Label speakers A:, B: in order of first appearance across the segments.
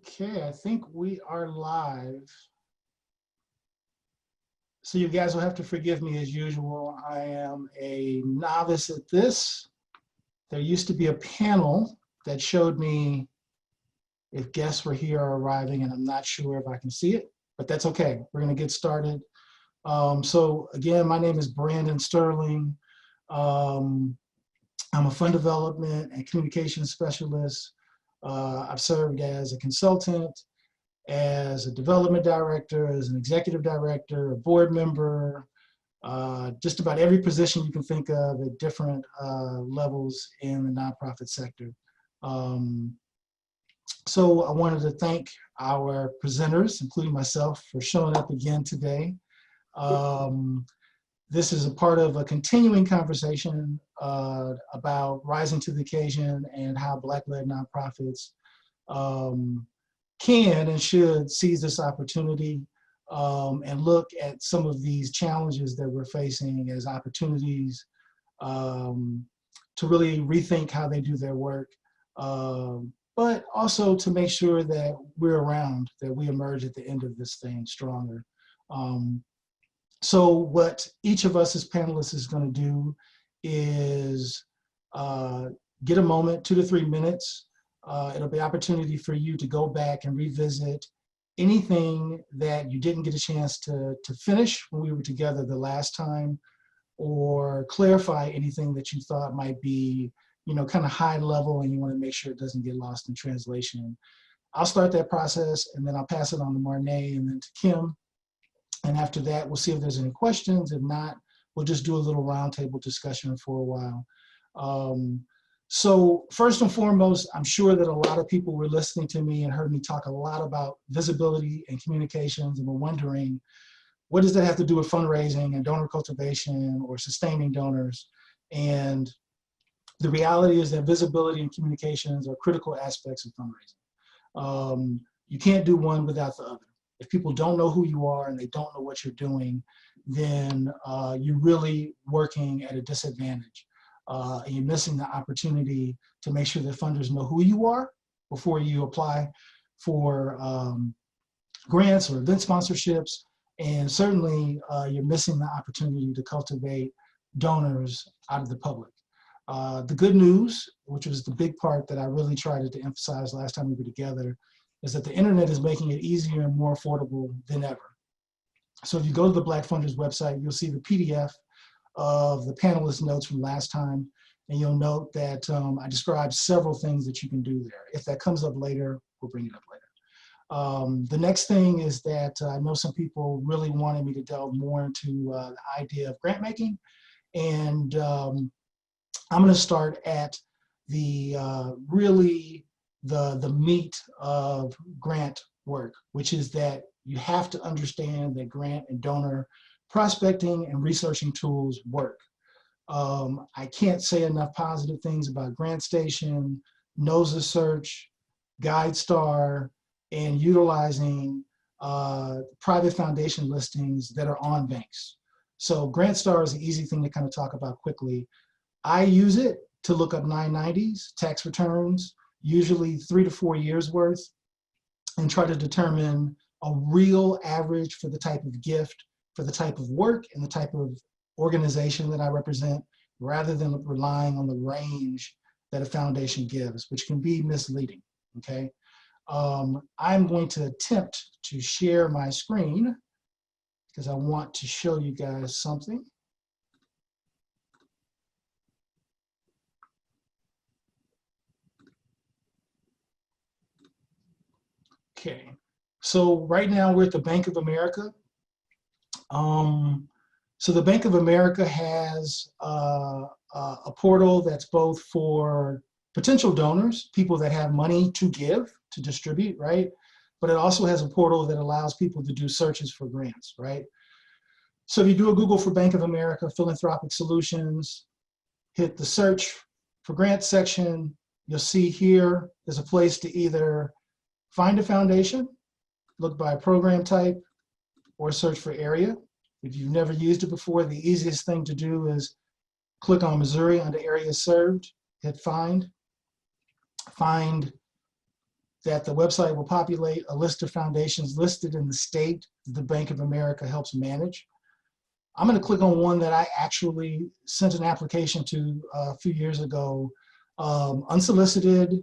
A: Okay, I think we are live. So you guys will have to forgive me as usual. I am a novice at this. There used to be a panel that showed me if guests were here or arriving, and I'm not sure if I can see it, but that's okay. We're gonna get started. So again, my name is Brandon Sterling. I'm a fund development and communications specialist. I've served as a consultant, as a development director, as an executive director, a board member, just about every position you can think of at different levels in the nonprofit sector. So I wanted to thank our presenters, including myself, for showing up again today. This is a part of a continuing conversation about rising to the occasion and how Black-led nonprofits can and should seize this opportunity and look at some of these challenges that we're facing as opportunities to really rethink how they do their work, but also to make sure that we're around, that we emerge at the end of this thing stronger. So what each of us as panelists is going to do is get a moment, 2 to 3 minutes. It'll be an opportunity for you to go back and revisit anything that you didn't get a chance to finish when we were together the last time, or clarify anything that you thought might be, kind of high level and you want to make sure it doesn't get lost in translation. I'll start that process and then I'll pass it on to Marnee and then to Kim. And after that, we'll see if there's any questions. If not, we'll just do a little roundtable discussion for a while. So first and foremost, I'm sure that a lot of people were listening to me and heard me talk a lot about visibility and communications and were wondering, what does that have to do with fundraising and donor cultivation or sustaining donors? And the reality is that visibility and communications are critical aspects of fundraising. You can't do one without the other. If people don't know who you are and they don't know what you're doing, then you're really working at a disadvantage. And you're missing the opportunity to make sure that funders know who you are before you apply for grants or event sponsorships. And certainly you're missing the opportunity to cultivate donors out of the public. The good news, which was the big part that I really tried to emphasize last time we were together, is that the internet is making it easier and more affordable than ever. So if you go to the Black Funders website, you'll see the PDF of the panelist notes from last time, and you'll note that I described several things that you can do there. If that comes up later, we'll bring it up later. The next thing is that I know some people really wanted me to delve more into the idea of grant making, and I'm gonna start at the the meat of grant work, which is that you have to understand that grant and donor prospecting and researching tools work. I can't say enough positive things about GrantStation, Nose the Search, GuideStar, and utilizing private foundation listings that are on banks. So GrantStar is an easy thing to kind of talk about quickly. I use it to look up 990s, tax returns, usually 3 to 4 years worth, and try to determine a real average for the type of gift, for the type of work, and the type of organization that I represent, rather than relying on the range that a foundation gives, which can be misleading, okay? I'm going to attempt to share my screen because I want to show you guys something. Okay, so right now we're at the Bank of America. So the Bank of America has a portal that's both for potential donors, people that have money to give, to distribute, right? But it also has a portal that allows people to do searches for grants, right? So if you do a Google for Bank of America Philanthropic Solutions, hit the search for grants section, you'll see here there's a place to either find a foundation, look by program type, or search for area. If you've never used it before, the easiest thing to do is click on Missouri under areas served, hit find that the website will populate a list of foundations listed in the state that the Bank of America helps manage. I'm going to click on one that I actually sent an application to a few years ago, unsolicited,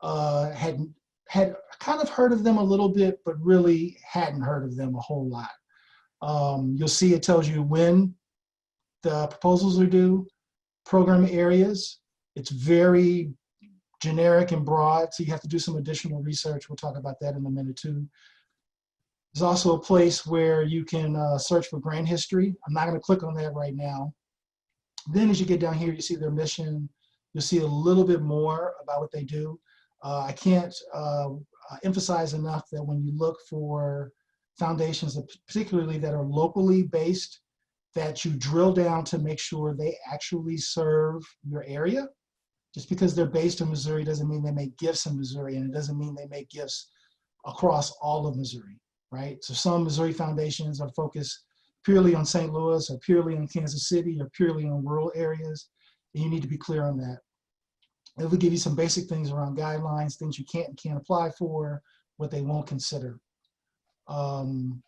A: had kind of heard of them a little bit, but really hadn't heard of them a whole lot. You'll see it tells you when the proposals are due, program areas. It's very generic and broad, so you have to do some additional research. We'll talk about that in a minute too. There's also a place where you can search for grant history. I'm not going to click on that right now. Then as you get down here, you see their mission. You'll see a little bit more about what they do. I can't emphasize enough that when you look for foundations, particularly that are locally based, that you drill down to make sure they actually serve your area. Just because they're based in Missouri doesn't mean they make gifts in Missouri, and it doesn't mean they make gifts across all of Missouri, right? So some Missouri foundations are focused purely on St. Louis or purely on Kansas City or purely on rural areas, and you need to be clear on that. It will give you some basic things around guidelines, things you can't and can't apply for, what they won't consider. I'm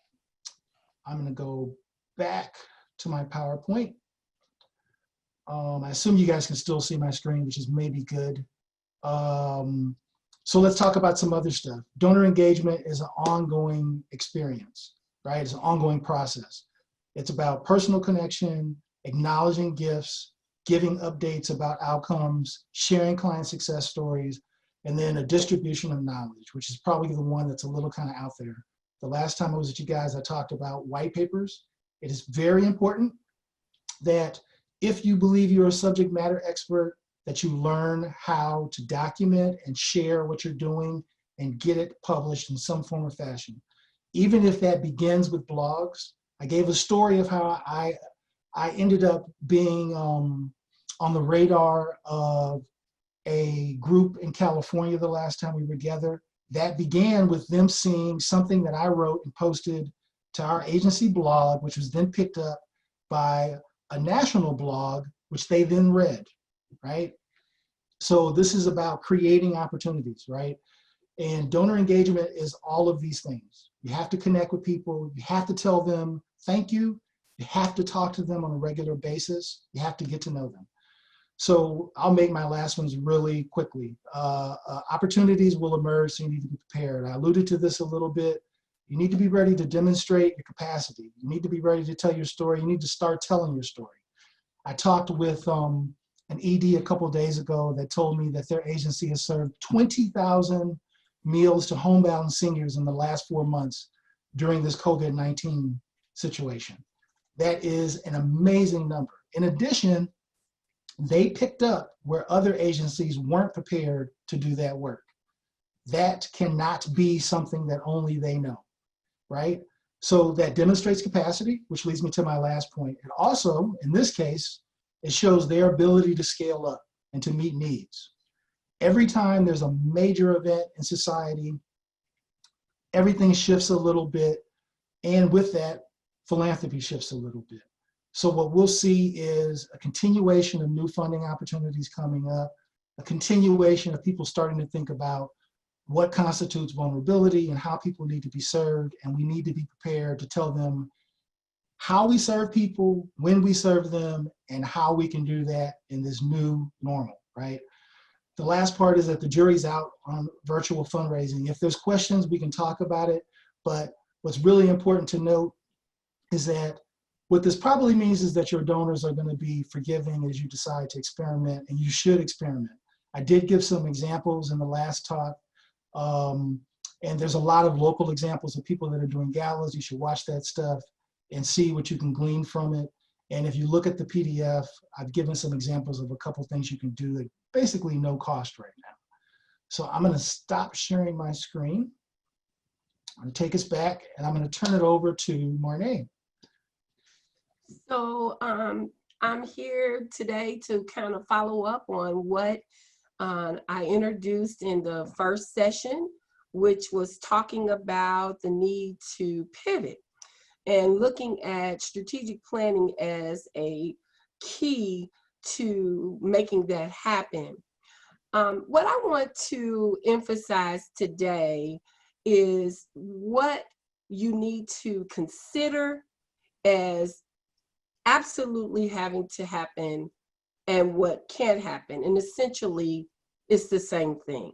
A: gonna go back to my PowerPoint. I assume you guys can still see my screen, which is maybe good. So let's talk about some other stuff. Donor engagement is an ongoing experience, right? It's an ongoing process. It's about personal connection, acknowledging gifts, giving updates about outcomes, sharing client success stories, and then a distribution of knowledge, which is probably the one that's a little kind of out there. The last time I was with you guys, I talked about white papers. It is very important that if you believe you're a subject matter expert, that you learn how to document and share what you're doing and get it published in some form or fashion. Even if that begins with blogs. I gave a story of how I ended up being on the radar of a group in California the last time we were together. That began with them seeing something that I wrote and posted to our agency blog, which was then picked up by a national blog, which they then read, right? So this is about creating opportunities, right? And donor engagement is all of these things. You have to connect with people. You have to tell them thank you. You have to talk to them on a regular basis. You have to get to know them. So I'll make my last ones really quickly. Opportunities will emerge, so you need to be prepared. I alluded to this a little bit. You need to be ready to demonstrate your capacity. You need to be ready to tell your story. You need to start telling your story. I talked with an ED a couple of days ago that told me that their agency has served 20,000 meals to homebound seniors in the last 4 months during this COVID-19 situation. That is an amazing number. In addition, they picked up where other agencies weren't prepared to do that work. That cannot be something that only they know, right? So that demonstrates capacity, which leads me to my last point. And also, in this case, it shows their ability to scale up and to meet needs. Every time there's a major event in society, everything shifts a little bit. And with that, philanthropy shifts a little bit. So what we'll see is a continuation of new funding opportunities coming up, a continuation of people starting to think about what constitutes vulnerability and how people need to be served. And we need to be prepared to tell them how we serve people, when we serve them, and how we can do that in this new normal, right? The last part is that the jury's out on virtual fundraising. If there's questions, we can talk about it. But what's really important to note is that what this probably means is that your donors are going to be forgiving as you decide to experiment, and you should experiment. I did give some examples in the last talk, and there's a lot of local examples of people that are doing galas. You should watch that stuff and see what you can glean from it. And if you look at the PDF, I've given some examples of a couple things you can do at basically no cost right now. So I'm going to stop sharing my screen. I'm going to take us back, and I'm going to turn it over to Marnee.
B: So I'm here today to kind of follow up on what I introduced in the first session, which was talking about the need to pivot and looking at strategic planning as a key to making that happen. What I want to emphasize today is what you need to consider as absolutely having to happen and what can happen. And essentially, it's the same thing.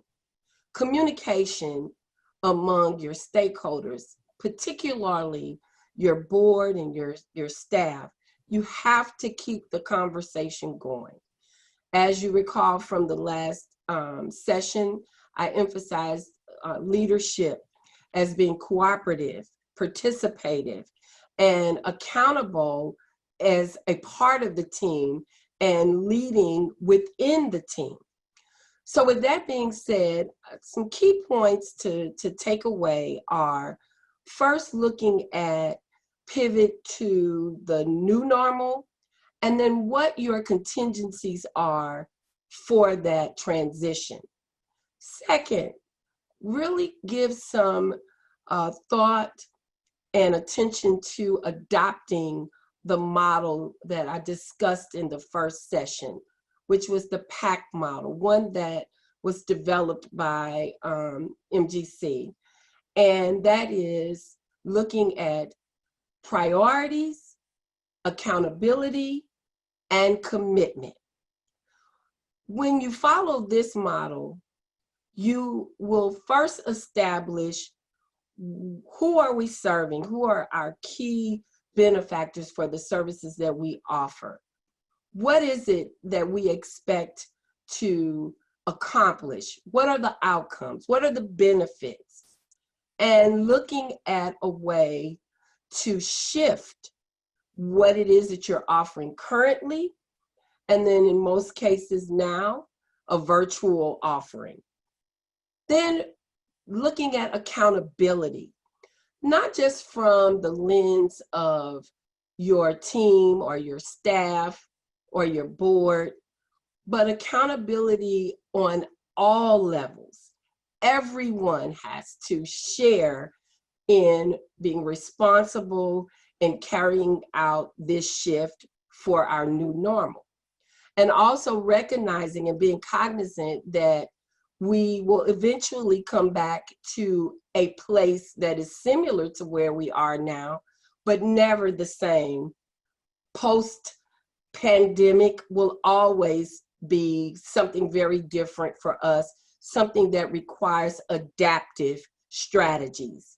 B: Communication among your stakeholders, particularly your board and your staff, you have to keep the conversation going. As you recall from the last session, I emphasized leadership as being cooperative, participative, and accountable as a part of the team and leading within the team. So with that being said, some key points to take away are first looking at pivot to the new normal, and then what your contingencies are for that transition. Second, really give some thought and attention to adopting the model that I discussed in the first session, which was the Pac Model, one that was developed by MGC. And that is looking at priorities, accountability, and commitment. When you follow this model, you will first establish who are we serving, who are our key benefactors for the services that we offer. What is it that we expect to accomplish? What are the outcomes? What are the benefits? And looking at a way to shift what it is that you're offering currently, and then in most cases now, a virtual offering. Then looking at accountability, not just from the lens of your team or your staff or your board, but accountability on all levels. Everyone has to share in being responsible in carrying out this shift for our new normal. And also recognizing and being cognizant that we will eventually come back to a place that is similar to where we are now, but never the same. Post-pandemic will always be something very different for us, something that requires adaptive strategies.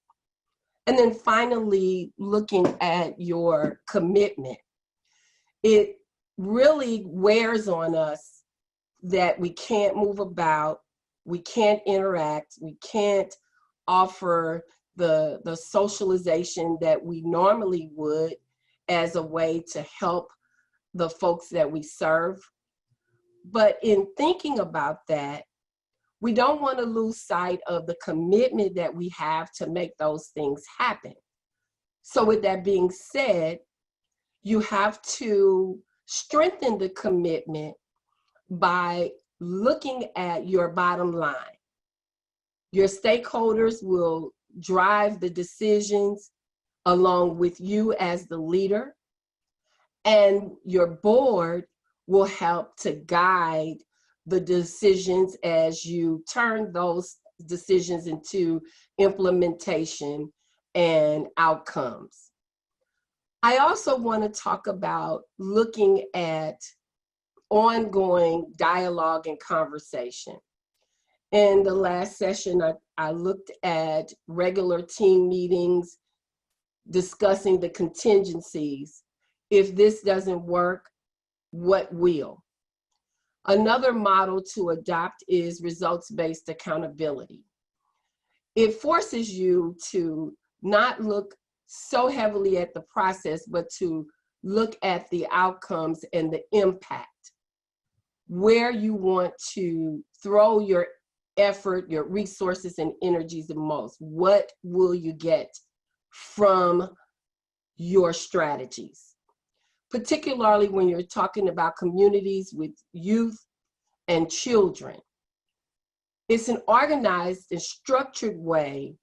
B: And then finally, looking at your commitment. It really wears on us that we can't move about, we can't interact, we can't offer the socialization that we normally would as a way to help the folks that we serve. But in thinking about that, we don't want to lose sight of the commitment that we have to make those things happen. So with that being said, you have to strengthen the commitment by looking at your bottom line. Your stakeholders will drive the decisions along with you as the leader, and your board will help to guide the decisions as you turn those decisions into implementation and outcomes. I also want to talk about looking at ongoing dialogue and conversation. In the last session, I looked at regular team meetings, discussing the contingencies. If this doesn't work, what will? Another model to adopt is results-based accountability. It forces you to not look so heavily at the process, but to look at the outcomes and the impact, where you want to throw your effort, your resources and energies the most. What will you get from your strategies? Particularly when you're talking about communities with youth and children. It's an organized and structured way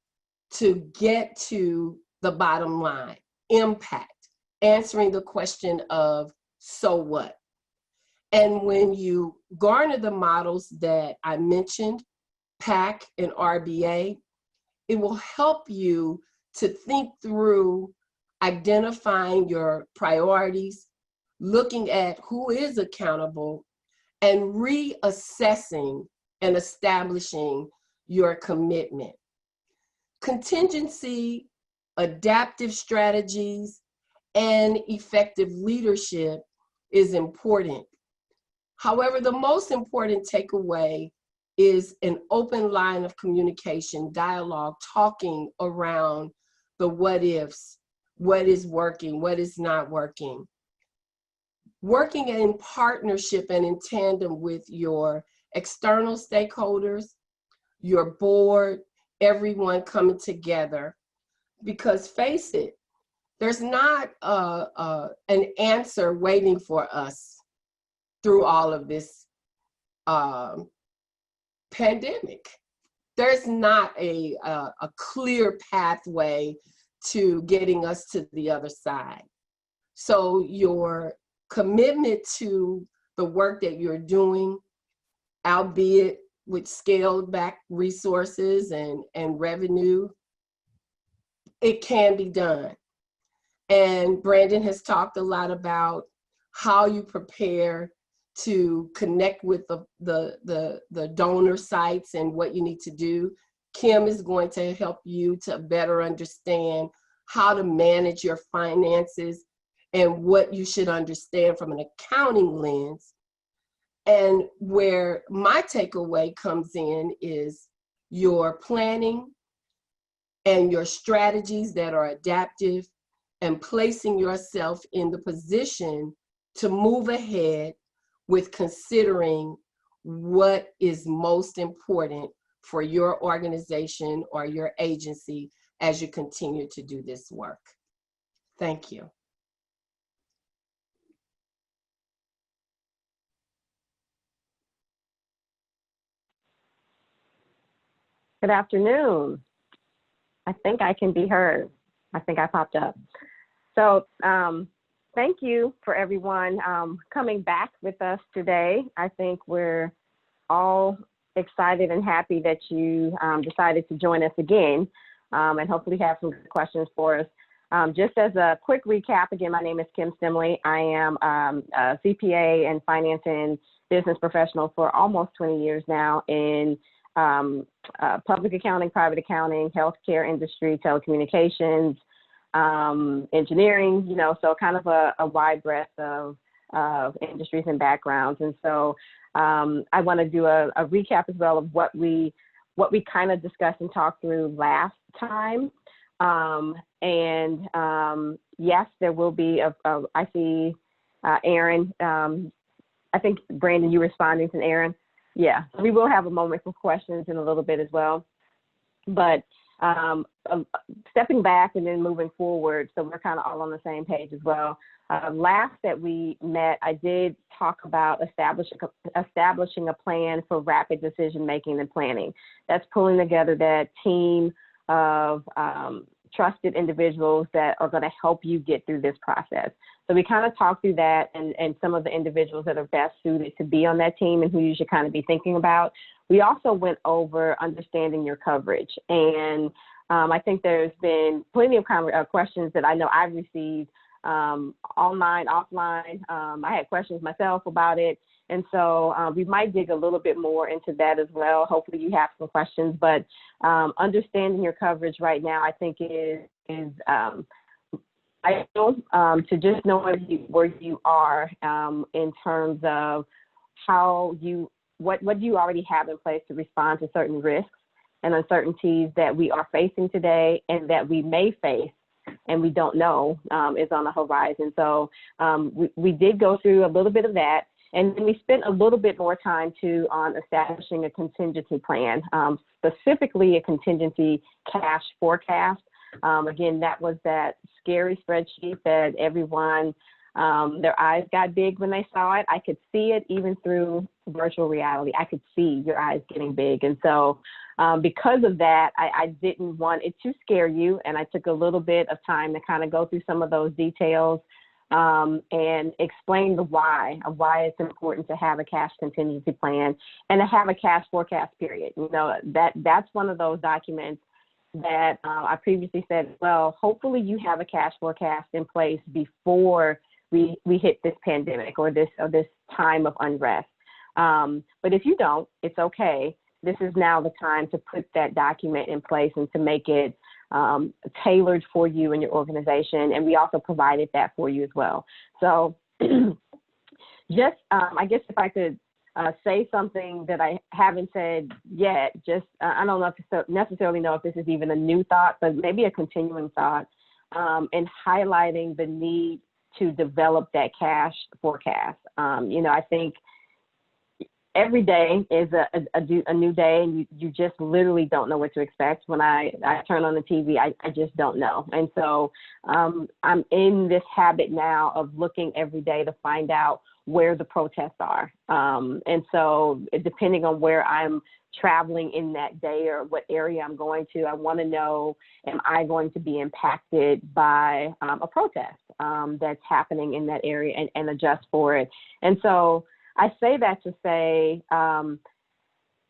B: to get to the bottom line, impact, answering the question of, so what? And when you garner the models that I mentioned, PAC and RBA, it will help you to think through identifying your priorities, looking at who is accountable, and reassessing and establishing your commitment. Contingency, adaptive strategies, and effective leadership is important. However, the most important takeaway is an open line of communication, dialogue, talking around the what ifs, what is working, what is not working. Working in partnership and in tandem with your external stakeholders, your board, everyone coming together. Because face it, there's not an answer waiting for us through all of this pandemic. There's not a clear pathway to getting us to the other side. So your commitment to the work that you're doing, albeit with scaled back resources and revenue, it can be done. And Brandon has talked a lot about how you prepare to connect with the donor sites and what you need to do. Kim is going to help you to better understand how to manage your finances and what you should understand from an accounting lens. And where my takeaway comes in is your planning and your strategies that are adaptive and placing yourself in the position to move ahead with considering what is most important for your organization or your agency as you continue to do this work. Thank you.
C: Good afternoon. I think I can be heard. I think I popped up. So thank you for everyone coming back with us today. I think we're all excited and happy that you decided to join us again and hopefully have some good questions for us. Just as a quick recap, again, my name is Kim Stemley. I am a CPA and finance and business professional for almost 20 years now in public accounting, private accounting, healthcare industry, telecommunications, engineering, so kind of a wide breadth of industries and backgrounds. And so I want to do a recap as well of what we kind of discussed and talked through last time. Yes, there will be I see Aaron. I think Brandon, you responding to Aaron. Yeah, we will have a moment for questions in a little bit as well. But stepping back and then moving forward, so we're kind of all on the same page as well. Last that we met, I did talk about establishing a plan for rapid decision making and planning. That's pulling together that team of trusted individuals that are going to help you get through this process. So we kind of talked through that and some of the individuals that are best suited to be on that team and who you should kind of be thinking about. We also went over understanding your coverage. And I think there's been plenty of questions that I know I've received online, offline. I had questions myself about it. And so we might dig a little bit more into that as well. Hopefully you have some questions, but understanding your coverage right now, I think is to just know where you are in terms of what do you already have in place to respond to certain risks and uncertainties that we are facing today and that we may face and we don't know is on the horizon. So we did go through a little bit of that. And then we spent a little bit more time too on establishing a contingency plan, specifically a contingency cash forecast. Again, that was that scary spreadsheet that everyone, their eyes got big when they saw it. I could see it even through virtual reality. I could see your eyes getting big. And so because of that, I didn't want it to scare you. And I took a little bit of time to kind of go through some of those details and explain the why of why it's important to have a cash contingency plan and to have a cash forecast period. You know, that's one of those documents that I previously said, well, hopefully you have a cash forecast in place before we hit this pandemic or this time of unrest. But if you don't, it's okay. This is now the time to put that document in place and to make it tailored for you and your organization. And we also provided that for you as well. So just, I guess if I could say something that I haven't said yet, just, I don't know if necessarily know if this is even a new thought, but maybe a continuing thought, and highlighting the need to develop that cash forecast. You know, I think every day is a new day, and you just literally don't know what to expect. When I turn on the TV, I just don't know. And so I'm in this habit now of looking every day to find out where the protests are. And so depending on where I'm traveling in that day or what area I'm going to, I want to know, am I going to be impacted by a protest that's happening in that area, and adjust for it. And so I say that to say,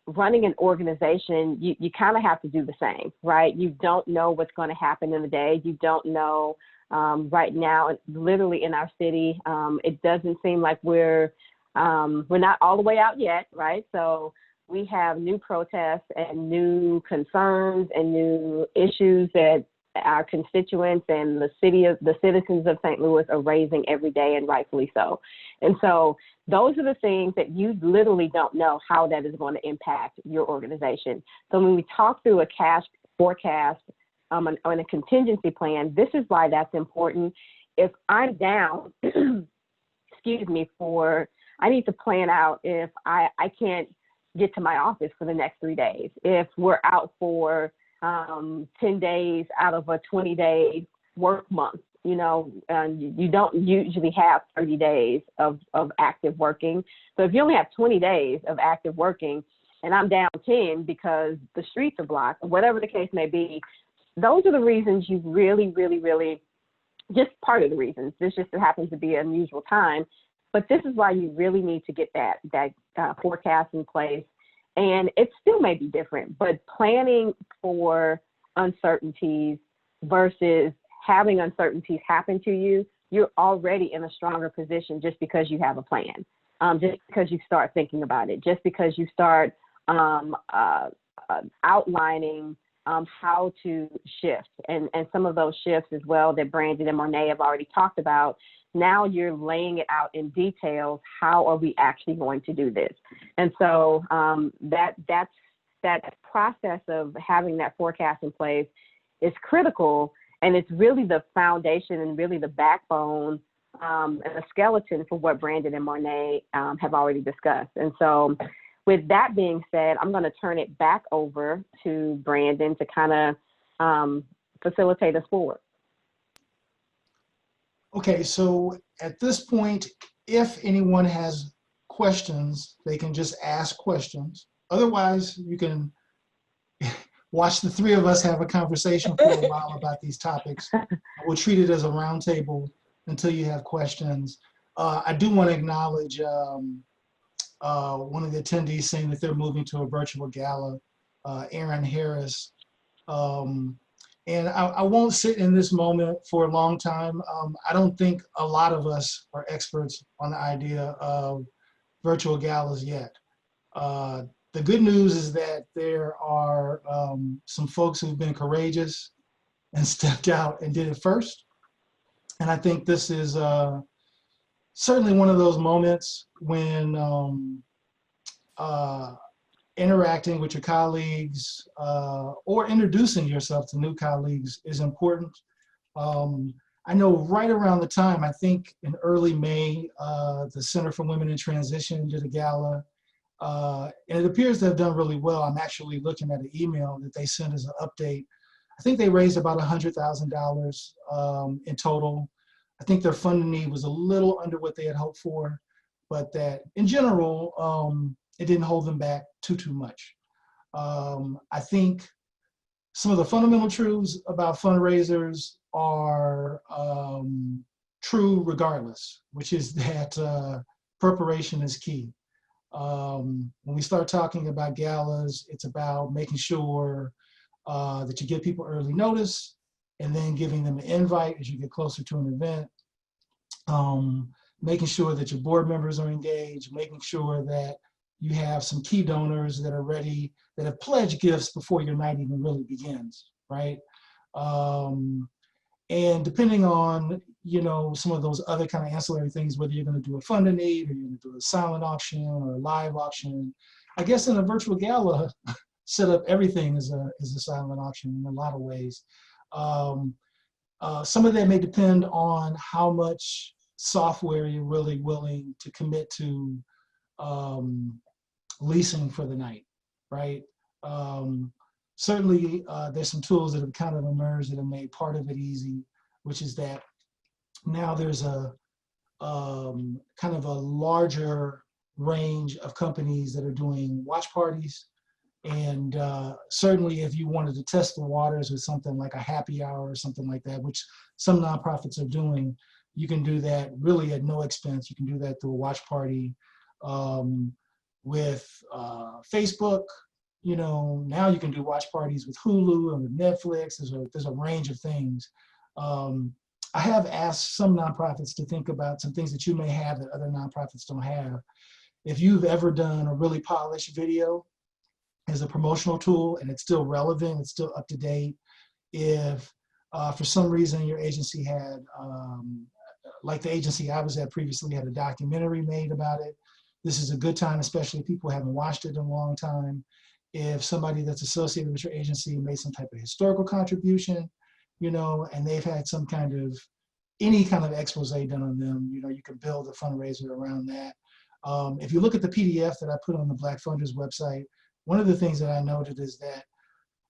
C: running an organization, you kind of have to do the same, right? You don't know what's going to happen in the day. You don't know right now, literally in our city, it doesn't seem like we're not all the way out yet, right? So we have new protests and new concerns and new issues that our constituents and the citizens of St. Louis are raising every day, and rightfully so. And so those are the things that you literally don't know how that is going to impact your organization. So when we talk through a cash forecast on a contingency plan, this is why that's important. If I'm down, excuse me, I need to plan out if I can't get to my office for the next 3 days. If we're out for 10 days out of a 20-day work month, you know, you don't usually have 30 days of active working. So if you only have 20 days of active working and I'm down 10 because the streets are blocked, or whatever the case may be, those are the reasons you really, really, really, just part of the reasons. This just happens to be an unusual time. But this is why you really need to get that forecast in place. And it still may be different, but planning for uncertainties versus having uncertainties happen to you, you're already in a stronger position just because you have a plan, just because you start thinking about it, just because you start outlining how to shift. And some of those shifts as well that Brandon and Marnee have already talked about. Now you're laying it out in details. How are we actually going to do this? And so that process of having that forecast in place is critical, and it's really the foundation and really the backbone and the skeleton for what Brandon and Marnee have already discussed. And so with that being said, I'm going to turn it back over to Brandon to kind of facilitate us forward.
A: Okay, so at this point, if anyone has questions, they can just ask questions. Otherwise, you can watch the three of us have a conversation for a while about these topics. We'll treat it as a roundtable until you have questions. I do want to acknowledge one of the attendees saying that they're moving to a virtual gala, Aaron Harris. And I won't sit in this moment for a long time. I don't think a lot of us are experts on the idea of virtual galas yet. The good news is that there are some folks who've been courageous and stepped out and did it first. And I think this is certainly one of those moments when interacting with your colleagues or introducing yourself to new colleagues is important. I know right around the time, I think in early May, the Center for Women in Transition did a gala, and it appears to have done really well. I'm actually looking at an email that they sent as an update. I think they raised about $100,000 in total. I think their funding need was a little under what they had hoped for, but that in general, it didn't hold them back too much. I think some of the fundamental truths about fundraisers are true regardless, which is that preparation is key. When we start talking about galas, it's about making sure that you give people early notice and then giving them an invite as you get closer to an event. Making sure that your board members are engaged, making sure that you have some key donors that are ready, that have pledged gifts before your night even really begins, right? And depending on, you know, some of those other kind of ancillary things, whether you're going to do a fund a need or you're going to do a silent auction or a live auction, I guess in a virtual gala setup, everything is a silent auction in a lot of ways. Some of that may depend on how much software you're really willing to commit to leasing for the night, right? Certainly, there's some tools that have kind of emerged that have made part of it easy, which is that now there's a kind of a larger range of companies that are doing watch parties. And certainly if you wanted to test the waters with something like a happy hour or something like that, which some nonprofits are doing, you can do that really at no expense. You can do that through a watch party with Facebook. You know, now you can do watch parties with Hulu and with Netflix. There's a range of things. I have asked some nonprofits to think about some things that you may have that other nonprofits don't have. If you've ever done a really polished video as a promotional tool and it's still relevant, it's still up to date. If for some reason your agency had, like the agency I was at previously had a documentary made about it, this is a good time, especially if people haven't watched it in a long time. If somebody that's associated with your agency made some type of historical contribution, you know, and they've had some kind of, any kind of expose done on them, you know, you can build a fundraiser around that. If you look at the PDF that I put on the Black Funders website, one of the things that I noted is that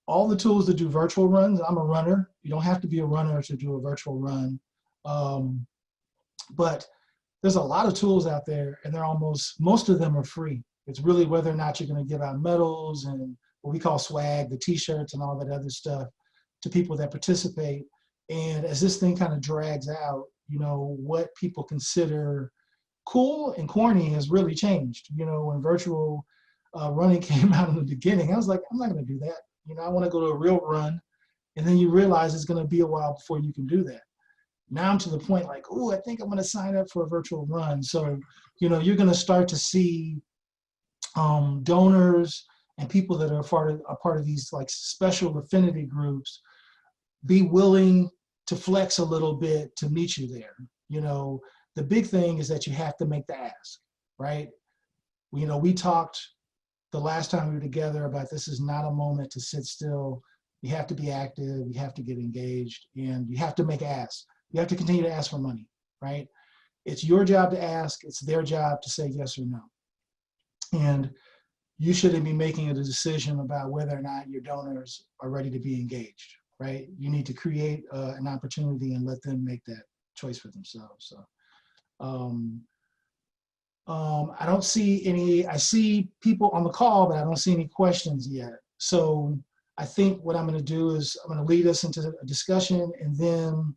A: all the tools that do virtual runs, I'm a runner. You don't have to be a runner to do a virtual run. But there's a lot of tools out there and they're most of them are free. It's really whether or not you're going to give out medals and what we call swag, the t-shirts and all that other stuff to people that participate. And as this thing kind of drags out, you know, what people consider cool and corny has really changed. You know, when virtual running came out in the beginning, I was like, I'm not going to do that. You know, I want to go to a real run. And then you realize it's going to be a while before you can do that. Now I'm to the point like, oh, I think I'm going to sign up for a virtual run. So, you know, you're going to start to see donors and people that are a part of these like special affinity groups be willing to flex a little bit to meet you there. You know, the big thing is that you have to make the ask, right? You know, we talked the last time we were together about this is not a moment to sit still. You have to be active, you have to get engaged, and you have to make asks. You have to continue to ask for money, right? It's your job to ask, it's their job to say yes or no. And you shouldn't be making a decision about whether or not your donors are ready to be engaged, right? You need to create an opportunity and let them make that choice for themselves. So I don't see any, I see people on the call, but I don't see any questions yet. So I think what I'm going to do is I'm going to lead us into a discussion, and then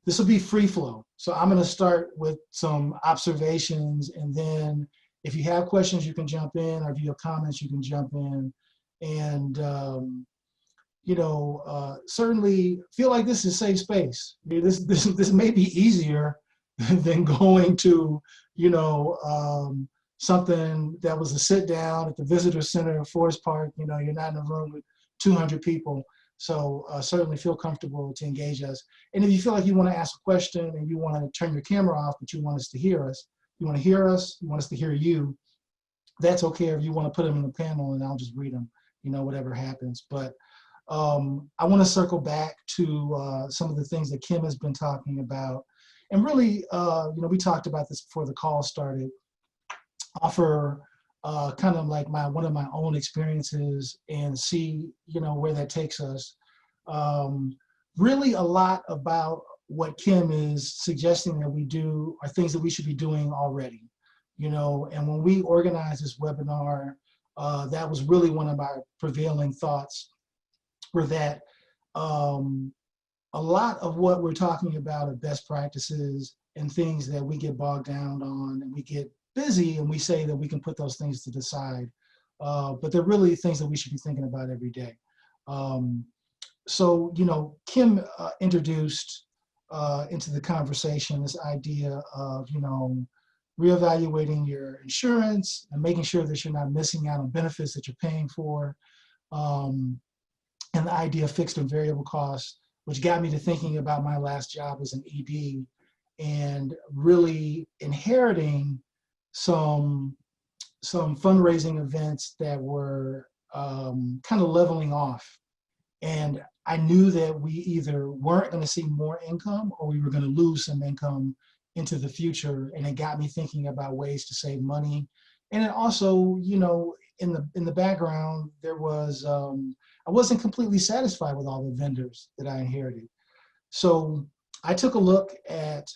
A: this will be free flow. So I'm going to start with some observations, and then if you have questions, you can jump in, or if you have comments, you can jump in. And, you know, certainly feel like this is a safe space. This may be easier than going to, you know, something that was a sit down at the visitor center at Forest Park. You know, you're not in a room with 200 people. So certainly feel comfortable to engage us. And if you feel like you want to ask a question and you want to turn your camera off, but you want us to hear us, you want to hear us, you want us to hear you, that's okay. If you want to put them in the panel and I'll just read them, you know, whatever happens. But I want to circle back to some of the things that Kim has been talking about. And really, you know, we talked about this before the call started, offer kind of like one of my own experiences and see, you know, where that takes us. Really a lot about what Kim is suggesting that we do are things that we should be doing already, you know. And when we organized this webinar, that was really one of our prevailing thoughts, were that a lot of what we're talking about are best practices and things that we get bogged down on, and we get busy and we say that we can put those things to the side. But they're really things that we should be thinking about every day. So, Kim introduced into the conversation this idea of, reevaluating your insurance and making sure that you're not missing out on benefits that you're paying for. And the idea of fixed and variable costs, which got me to thinking about my last job as an ED and really inheriting some fundraising events that were kind of leveling off. And I knew that we either weren't going to see more income or we were going to lose some income into the future. And it got me thinking about ways to save money. And it also, in the background, there was, I wasn't completely satisfied with all the vendors that I inherited. So I took a look at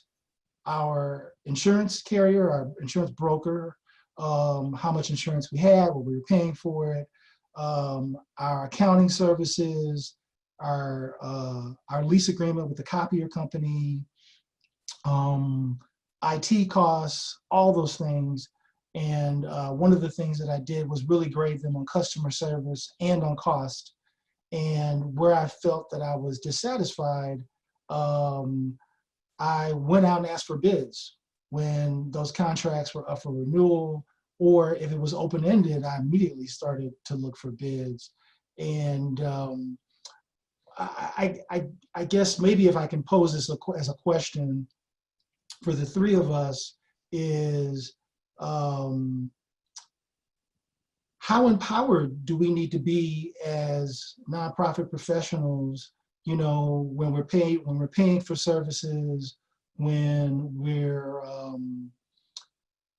A: our insurance carrier, our insurance broker, how much insurance we had, what we were paying for it, our accounting services, our lease agreement with the copier company, IT costs, all those things. And one of the things that I did was really grade them on customer service and on cost. And where I felt that I was dissatisfied, I went out and asked for bids when those contracts were up for renewal, or if it was open-ended, I immediately started to look for bids. And I guess maybe if I can pose this as a question for the three of us is, how empowered do we need to be as nonprofit professionals, when we're paying for services, when we're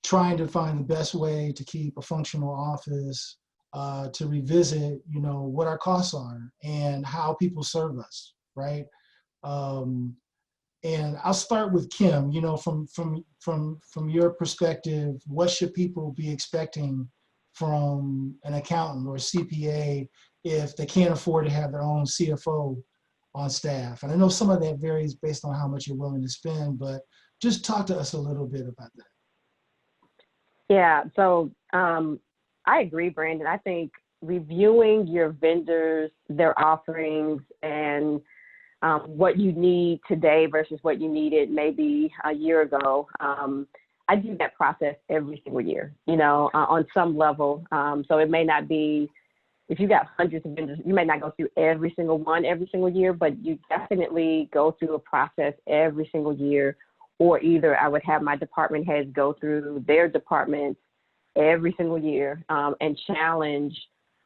A: trying to find the best way to keep a functional office, to revisit, what our costs are and how people serve us, right? And I'll start with Kim. From your perspective, what should people be expecting from an accountant or a CPA if they can't afford to have their own CFO on staff? And I know some of that varies based on how much you're willing to spend, but just talk to us a little bit about that.
C: Yeah, so I agree, Brandon. I think reviewing your vendors, their offerings, and what you need today versus what you needed maybe a year ago. I do that process every single year, on some level. So it may not be, if you got hundreds of vendors, you may not go through every single one every single year, but you definitely go through a process every single year. Or either I would have my department heads go through their departments every single year and challenge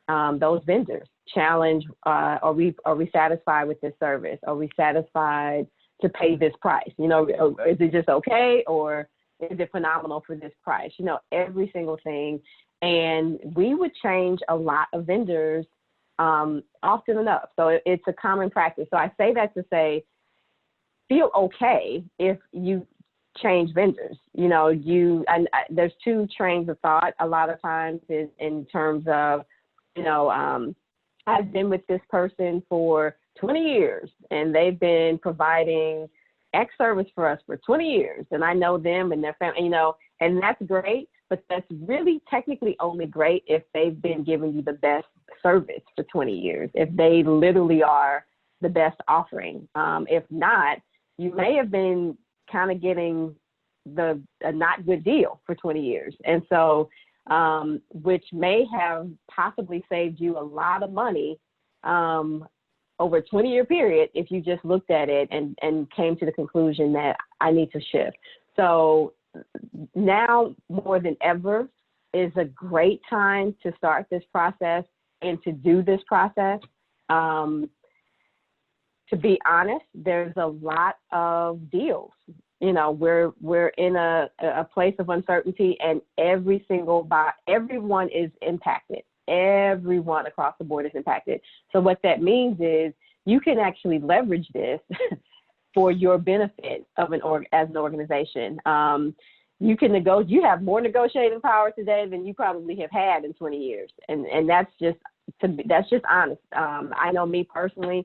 C: those vendors. Challenge, are we satisfied with this service? Are we satisfied to pay this price? Is it just okay, or is it phenomenal for this price? Every single thing. And we would change a lot of vendors often enough. So it's a common practice. So I say that to say, feel okay if you change vendors. There's two trains of thought a lot of times in terms of, I've been with this person for 20 years and they've been providing X service for us for 20 years. And I know them and their family, and that's great, but that's really technically only great if they've been giving you the best service for 20 years, if they literally are the best offering. If not, you may have been kind of getting a not good deal for 20 years. And so, which may have possibly saved you a lot of money over a 20-year period if you just looked at it and came to the conclusion that I need to shift. So now more than ever is a great time to start this process and to do this process. To be honest, there's a lot of deals. We're in a place of uncertainty, and everyone is impacted. Everyone across the board is impacted. So what that means is you can actually leverage this for your benefit of as an organization. You can you have more negotiating power today than you probably have had in 20 years, and that's just honest. I know me personally.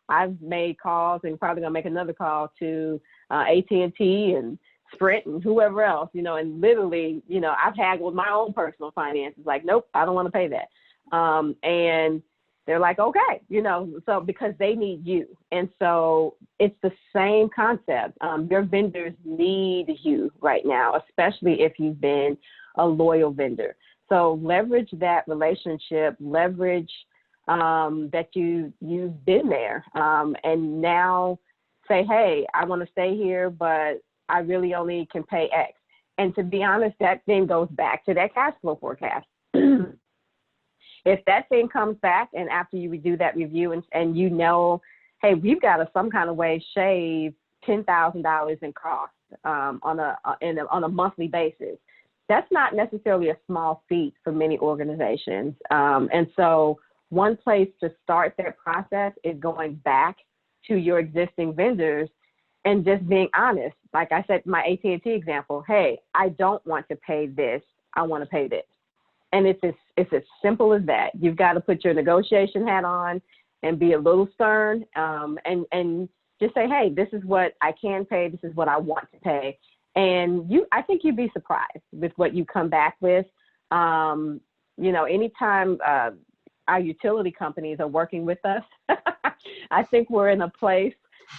C: I've made calls and probably gonna make another call to AT&T and Sprint and whoever else, you know, and literally, you know, I've haggled my own personal finances, like, nope, I don't want to pay that. And they're like, okay, you know, so because they need you. And so it's the same concept. Your vendors need you right now, especially if you've been a loyal vendor. So leverage that relationship, leverage that you've been there, and now say, hey, I want to stay here, but I really only can pay X. And to be honest, that then goes back to that cash flow forecast. If that thing comes back and after you do that review and you know, hey, we've got to some kind of way shave $10,000 in cost on a monthly basis, that's not necessarily a small feat for many organizations. And so one place to start that process is going back to your existing vendors and just being honest. Like I said, my AT&T example, hey, I don't want to pay this. I want to pay this. And it's as simple as that. You've got to put your negotiation hat on and be a little stern, and just say, hey, this is what I can pay. This is what I want to pay. And I think you'd be surprised with what you come back with. You know, anytime our utility companies are working with us, I think we're in a place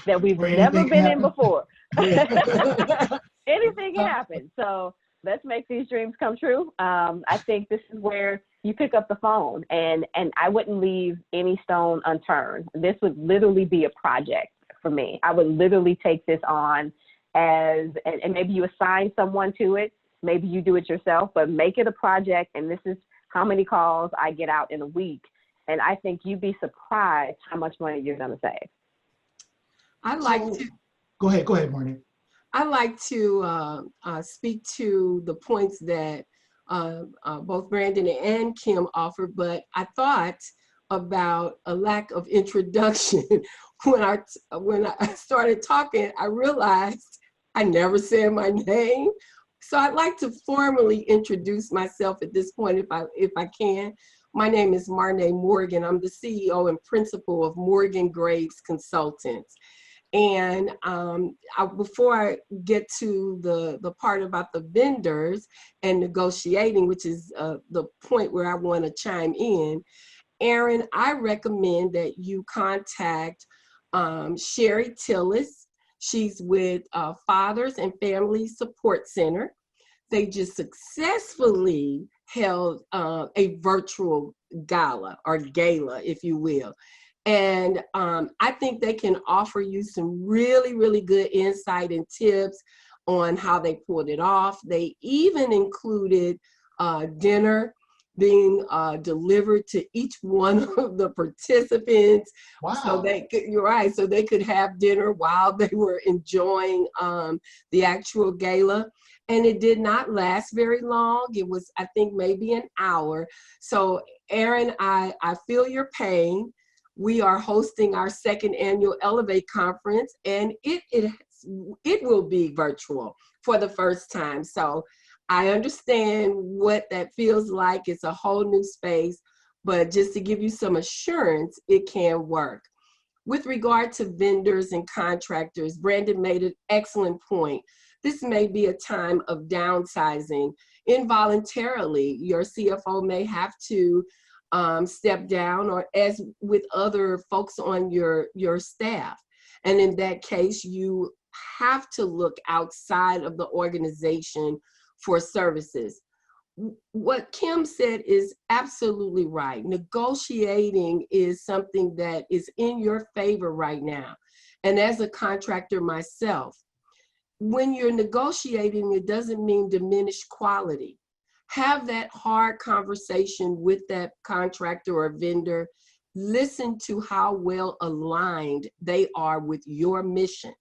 C: that we've never been in before. Anything can happen. So let's make these dreams come true. I think this is where you pick up the phone, and I wouldn't leave any stone unturned. This would literally be a project for me. I would literally take this on and maybe you assign someone to it. Maybe you do it yourself, but make it a project. And this is how many calls I get out in a week. And I think you'd be surprised how much money you're going to save.
A: Go ahead, Marnee.
B: I like to speak to the points that both Brandon and Kim offered, but I thought about a lack of introduction. When I started talking, I realized I never said my name. So I'd like to formally introduce myself at this point, if I can. My name is Marnee Morgan. I'm the CEO and principal of Morgan Graves Consultants. And before I get to the part about the vendors and negotiating, which is the point where I want to chime in, Aaron, I recommend that you contact Sherry Tillis. She's with Fathers and Family Support Center. They just successfully held a virtual gala, if you will. And I think they can offer you some really, really good insight and tips on how they pulled it off. They even included dinner being delivered to each one of the participants.
A: Wow.
B: So you're right. So they could have dinner while they were enjoying the actual gala. And it did not last very long. It was, I think, maybe an hour. So Aaron, I feel your pain. We are hosting our second annual Elevate Conference, and it will be virtual for the first time. So I understand what that feels like. It's a whole new space, but just to give you some assurance, it can work. With regard to vendors and contractors, Brandon made an excellent point. This may be a time of downsizing. Involuntarily, your CFO may have to step down, or as with other folks on your staff. And in that case, you have to look outside of the organization for services. What Kim said is absolutely right. Negotiating is something that is in your favor right now. And as a contractor myself, when you're negotiating, it doesn't mean diminished quality. Have that hard conversation with that contractor or vendor. Listen to how well aligned they are with your mission,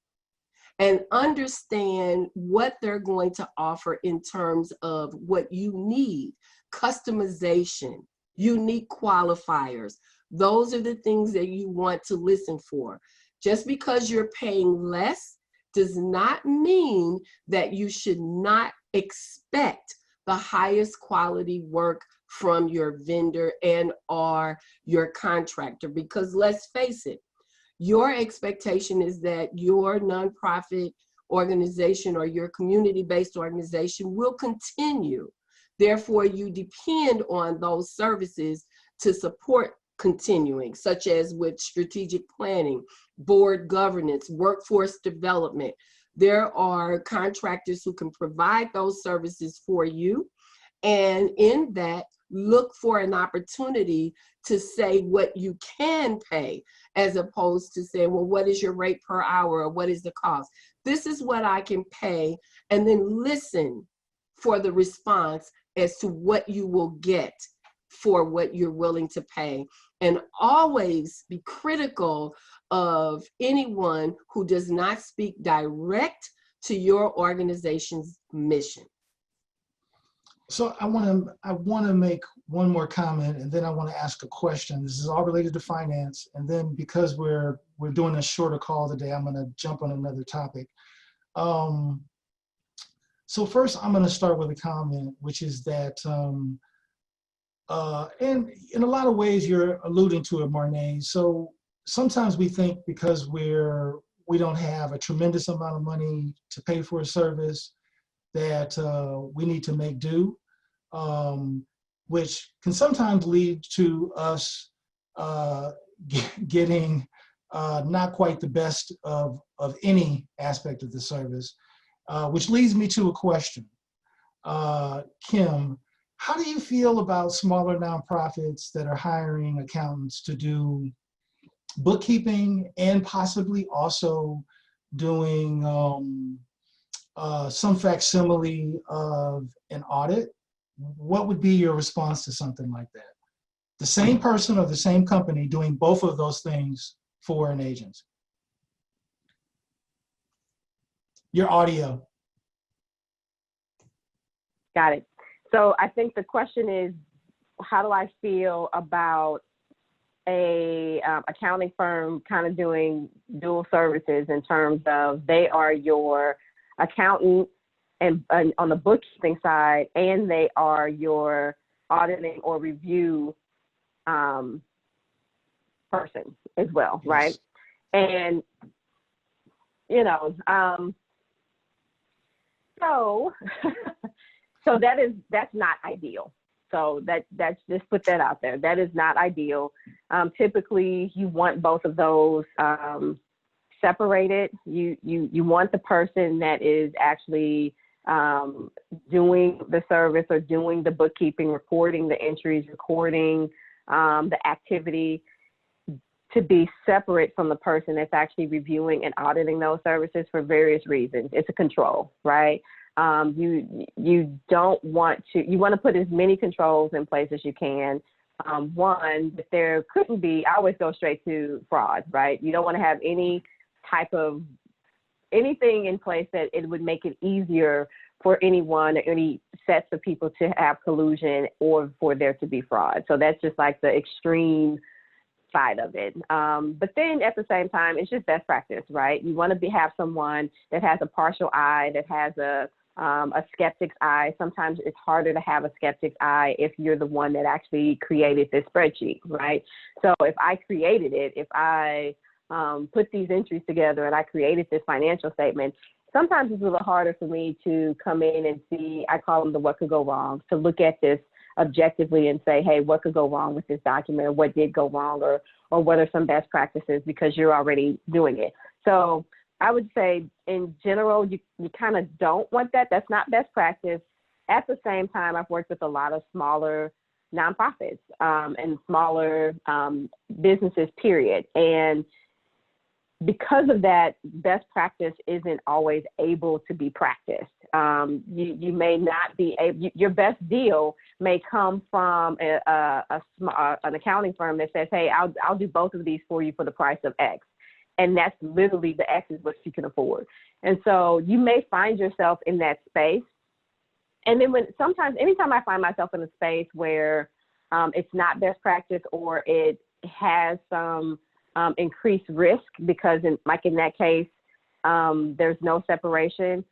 B: and understand what they're going to offer in terms of what you need, customization, unique qualifiers. Those are the things that you want to listen for. Just because you're paying less does not mean that you should not expect the highest quality work from your vendor and or your contractor, because let's face it, Your expectation is that your nonprofit organization or your community-based organization will continue. Therefore, you depend on those services to support continuing, such as with strategic planning, board governance, workforce development. There are contractors who can provide those services for you. And in that, look for an opportunity to say what you can pay, as opposed to saying, well, what is your rate per hour, or what is the cost? This is what I can pay, and then listen for the response as to what you will get for what you're willing to pay. And always be critical of anyone who does not speak direct to your organization's mission.
A: So I want to make one more comment, and then I want to ask a question. This is all related to finance, and then because we're doing a shorter call today, I'm going to jump on another topic. So first, I'm going to start with a comment, which is that, and in a lot of ways, you're alluding to it, Marnee. So sometimes we think because we don't have a tremendous amount of money to pay for a service, that we need to make do, which can sometimes lead to us getting not quite the best of any aspect of the service, which leads me to a question. Kim, how do you feel about smaller nonprofits that are hiring accountants to do bookkeeping and possibly also doing some facsimile of an audit? What would be your response to something like that? The same person or the same company doing both of those things for an agency. Your audio.
C: Got it. So I think the question is, how do I feel about a accounting firm kind of doing dual services in terms of they are your accountant and on the bookkeeping side, and they are your auditing or review person as well,
A: Yes.
C: right? And so that's not ideal. So that's just put that out there. That is not ideal. Typically, you want both of those separated. You want the person that is actually doing the service or doing the bookkeeping, recording the entries, recording the activity, to be separate from the person that's actually reviewing and auditing those services for various reasons. It's a control, right? You don't want to, you want to put as many controls in place as you can. One, that there couldn't be, I always go straight to fraud, right? You don't want to have any type of anything in place that it would make it easier for anyone or any sets of people to have collusion or for there to be fraud. So that's just like the extreme side of it. But then at the same time, it's just best practice, right? You want to have someone that has a partial eye, that has a skeptic's eye. Sometimes it's harder to have a skeptic's eye if you're the one that actually created this spreadsheet, right? So if I created it, if I put these entries together and I created this financial statement, sometimes it's a little harder for me to come in and see, I call them the what could go wrong, to look at this objectively and say, hey, what could go wrong with this document, or what did go wrong, or what are some best practices, because you're already doing it. So I would say in general, you kind of don't want that. That's not best practice. At the same time, I've worked with a lot of smaller nonprofits and smaller businesses, period. And because of that, best practice isn't always able to be practiced. You may not be able, your best deal may come from an accounting firm that says, hey, I'll do both of these for you for the price of X. And that's literally the X is what you can afford. And so you may find yourself in that space. And then anytime I find myself in a space where it's not best practice, or it has some increased risk, because in that case, there's no separation,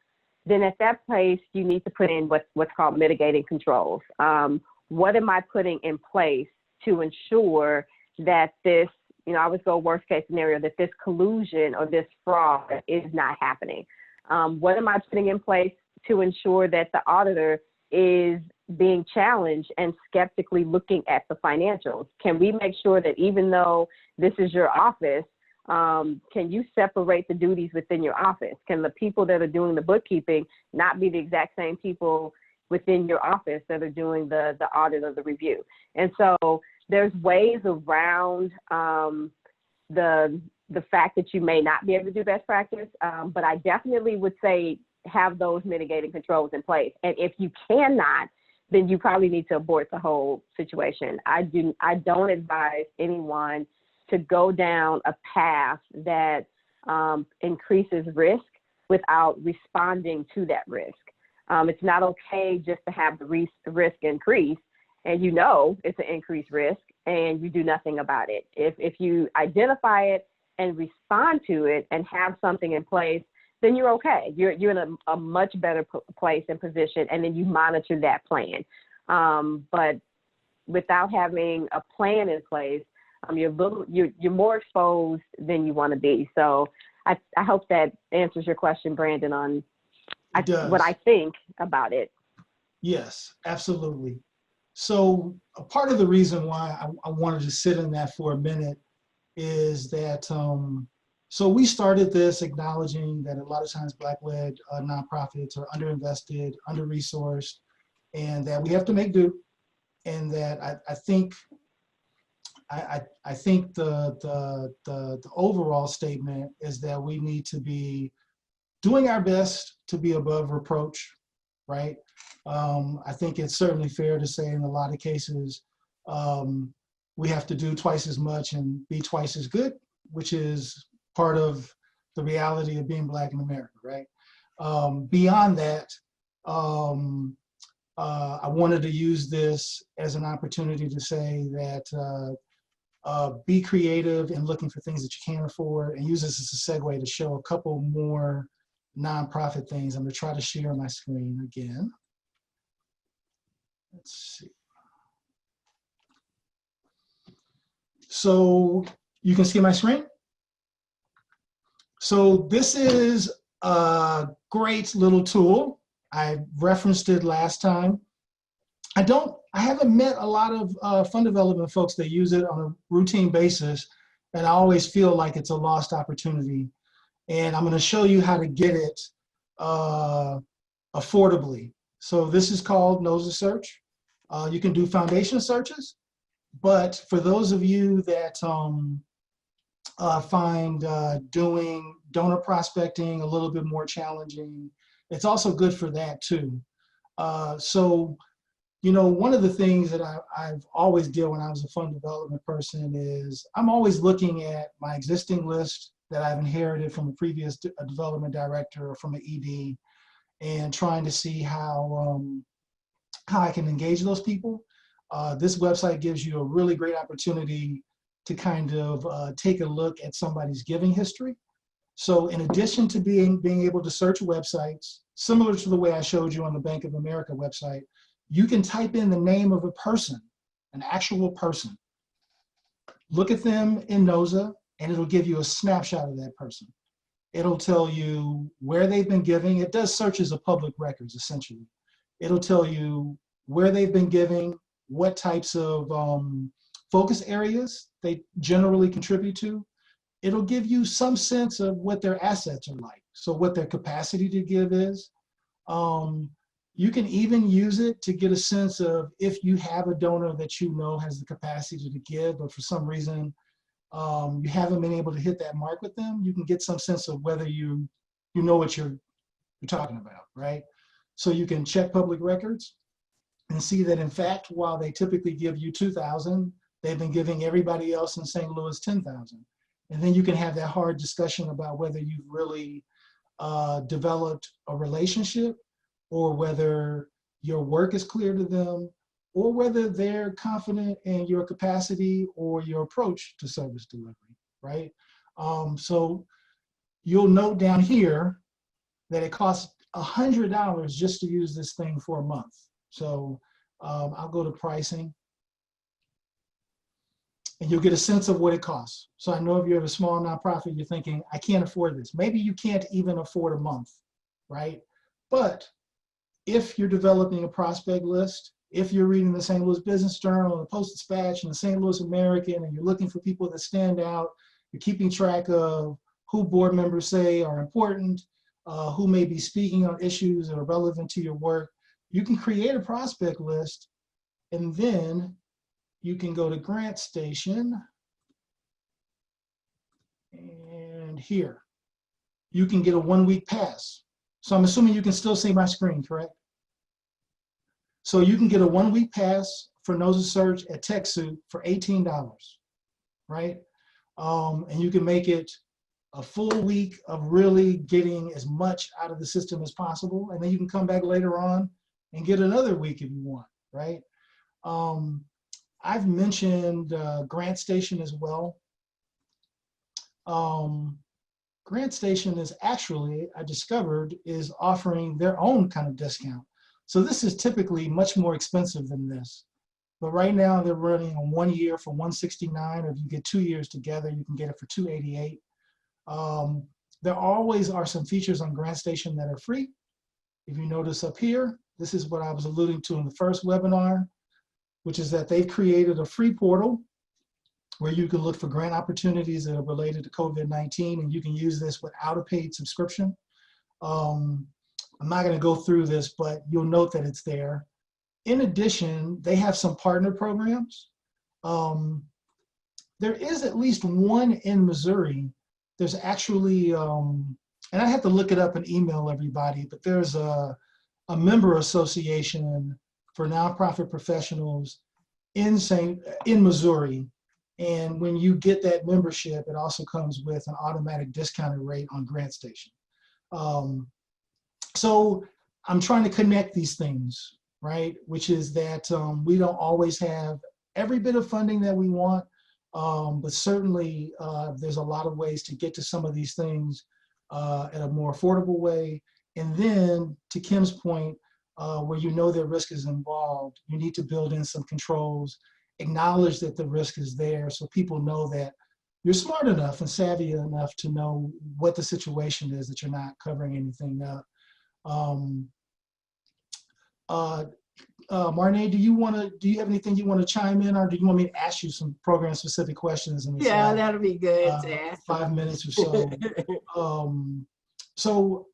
C: then at that place, you need to put in what's called mitigating controls. What am I putting in place to ensure that this you know, I would go worst case scenario that this collusion or this fraud is not happening. What am I putting in place to ensure that the auditor is being challenged and skeptically looking at the financials? Can we make sure that even though this is your office, can you separate the duties within your office? Can the people that are doing the bookkeeping not be the exact same people within your office that are doing the audit or the review? And so there's ways around the fact that you may not be able to do best practice, but I definitely would say have those mitigating controls in place. And if you cannot, then you probably need to abort the whole situation. I don't advise anyone to go down a path that increases risk without responding to that risk. It's not okay just to have the risk increase and you know it's an increased risk and you do nothing about it. If you identify it and respond to it and have something in place, then you're okay. You're in a much better place and position, and then you monitor that plan. But without having a plan in place, you're more exposed than you want to be. So I hope that answers your question, Brandon, on what I think about it.
A: Yes, absolutely. So a part of the reason why I wanted to sit in that for a minute is that, so we started this acknowledging that a lot of times Black-led nonprofits are underinvested, under-resourced, and that we have to make do. And that I think the overall statement is that we need to be doing our best to be above reproach, right? I think it's certainly fair to say in a lot of cases, we have to do twice as much and be twice as good, which is part of the reality of being Black in America, right? Beyond that, I wanted to use this as an opportunity to say that be creative in looking for things that you can't afford, and use this as a segue to show a couple more nonprofit things. I'm gonna try to share my screen again. Let's see. So you can see my screen? So this is a great little tool. I referenced it last time. I haven't met a lot of fund development folks that use it on a routine basis, and I always feel like it's a lost opportunity. And I'm gonna show you how to get it affordably. So this is called NOSA Search. You can do foundation searches, but for those of you that find doing donor prospecting a little bit more challenging, it's also good for that too. So, you know, one of the things that I've always did when I was a fund development person is I'm always looking at my existing list that I've inherited from a previous development director or from an ED, and trying to see how I can engage those people. This website gives you a really great opportunity to kind of take a look at somebody's giving history. So in addition to being able to search websites, similar to the way I showed you on the Bank of America website, you can type in the name of a person, an actual person. Look at them in NOSA, and it'll give you a snapshot of that person. It'll tell you where they've been giving. It does searches of public records, essentially. It'll tell you where they've been giving, what types of focus areas they generally contribute to. It'll give you some sense of what their assets are like, so what their capacity to give is. You can even use it to get a sense of if you have a donor that you know has the capacity to give, but for some reason you haven't been able to hit that mark with them. You can get some sense of whether you know what you're talking about, right? So you can check public records and see that, in fact, while they typically give you 2,000, they've been giving everybody else in St. Louis 10,000. And then you can have that hard discussion about whether you've really developed a relationship, or whether your work is clear to them, or whether they're confident in your capacity or your approach to service delivery, right? So you'll note down here that it costs $100 just to use this thing for a month. So I'll go to pricing. and you'll get a sense of what it costs. So I know if you have a small nonprofit, you're thinking, I can't afford this. Maybe you can't even afford a month, right? But if you're developing a prospect list, if you're reading the St. Louis Business Journal, the Post-Dispatch, and the St. Louis American, and you're looking for people that stand out, you're keeping track of who board members say are important, who may be speaking on issues that are relevant to your work, you can create a prospect list, and then you can go to Grant Station, and here, you can get a 1-week pass. So I'm assuming you can still see my screen, correct? So you can get a 1-week pass for Nose of Search at TechSoup for $18, right? And you can make it a full week of really getting as much out of the system as possible. And then you can come back later on and get another week if you want, right? I've mentioned Grant Station as well. Grant Station is actually, I discovered, is offering their own kind of discount. So this is typically much more expensive than this. But right now they're running on 1 year for $169, or if you get 2 years together, you can get it for $288. There always are some features on Grant Station that are free. If you notice up here, this is what I was alluding to in the first webinar, which is that they've created a free portal where you can look for grant opportunities that are related to COVID-19, and you can use this without a paid subscription. I'm not going to go through this, but you'll note that it's there. In addition, they have some partner programs. There is at least one in Missouri. There's actually, and I have to look it up and email everybody, but there's a member association for nonprofit professionals in Missouri. And when you get that membership, it also comes with an automatic discounted rate on Grant Station. So I'm trying to connect these things, right? Which is that we don't always have every bit of funding that we want, but certainly there's a lot of ways to get to some of these things in a more affordable way. And then to Kim's point, where you know that risk is involved, you need to build in some controls, acknowledge that the risk is there so people know that you're smart enough and savvy enough to know what the situation is, that you're not covering anything up. Marnee, do you have anything you want to chime in, or do you want me to ask you some program specific questions in this
B: Yeah, that'll be good to ask.
A: 5 minutes or so? So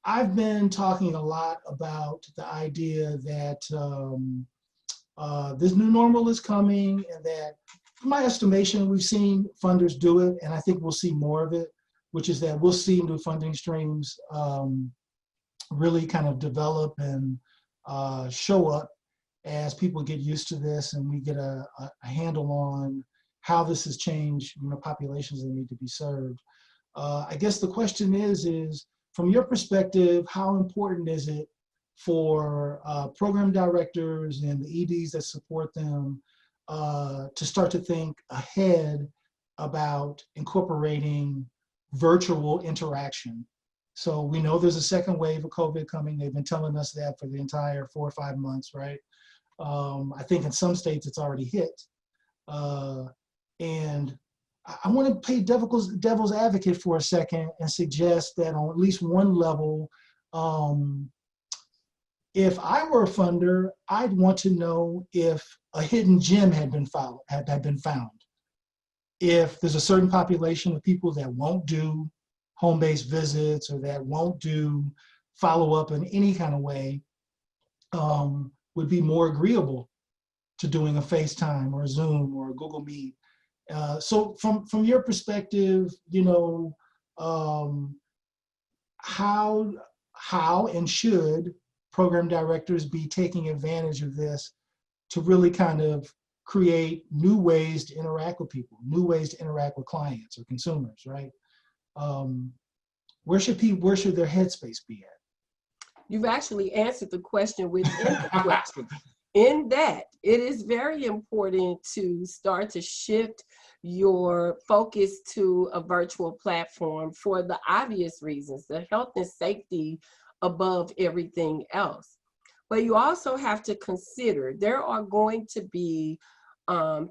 A: I've been talking a lot about the idea that this new normal is coming, and that, from my estimation, we've seen funders do it, and I think we'll see more of it, which is that we'll see new funding streams really kind of develop and show up as people get used to this, and we get a handle on how this has changed, populations that need to be served. I guess the question is from your perspective, how important is it for program directors and the EDs that support them to start to think ahead about incorporating virtual interaction? So we know there's a second wave of COVID coming. They've been telling us that for the entire 4 or 5 months, right? I think in some states it's already hit. And I want to play devil's advocate for a second and suggest that on at least one level, if I were a funder, I'd want to know if a hidden gem had been found. If there's a certain population of people that won't do home-based visits, or that won't do follow-up in any kind of way, would be more agreeable to doing a FaceTime or a Zoom or a Google Meet. So from your perspective, how and should program directors be taking advantage of this to really kind of create new ways to interact with people, new ways to interact with clients or consumers, right? Where should their headspace be at?
B: You've actually answered the question within the question. In that, it is very important to start to shift your focus to a virtual platform for the obvious reasons, the health and safety above everything else. But you also have to consider there are going to be